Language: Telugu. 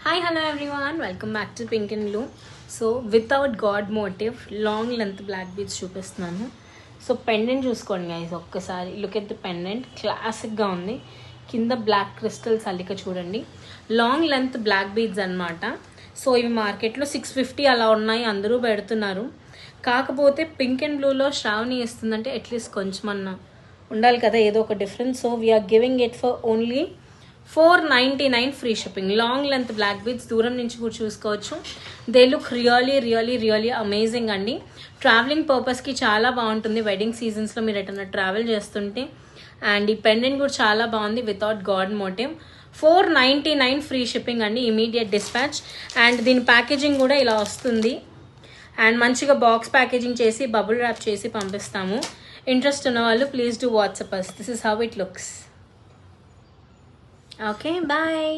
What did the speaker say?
Hi, hello everyone. Welcome back to Pink and Blue. So without God motive, long length black beads చూపిస్తున్నాను. సో పెండెంట్ చూసుకోండి గైస్ ఒక్కసారి. లుక్ ఎట్ ది పెండెంట్, క్లాసిక్గా ఉంది. కింద బ్లాక్ క్రిస్టల్స్ అల్లిక చూడండి. లాంగ్ లెంత్ బ్లాక్ బీడ్స్ అనమాట. సో ఇవి మార్కెట్లో 650 అలా ఉన్నాయి, అందరూ పెడుతున్నారు. కాకపోతే పింక్ అండ్ బ్లూలో శ్రావణి ఇస్తుందంటే అట్లీస్ట్ కొంచెం అన్నా ఉండాలి కదా, ఏదో ఒక difference. So we're giving it for only $499 free shipping. Long length black beads దూరం నుంచి కూడా చూసుకోవచ్చు. దే లుక్ రియలీ అమేజింగ్ అండి. ట్రావెలింగ్ పర్పస్కి చాలా బాగుంటుంది. వెడ్డింగ్ సీజన్స్లో మీరు ఎటన్నా ట్రావెల్ చేస్తుంటే. అండ్ ఈ పెండెంట్ కూడా చాలా బాగుంది without god motive. $499 free shipping అండి, ఇమీడియట్ డిస్పాచ్. అండ్ దీని ప్యాకేజింగ్ కూడా ఇలా వస్తుంది. అండ్ మంచిగా బాక్స్ ప్యాకేజింగ్ చేసి బబుల్ ర్యాప్ చేసి పంపిస్తాము. ఇంట్రెస్ట్ ఉన్న వాళ్ళు please do WhatsApp us. This is how it looks. Okay, bye.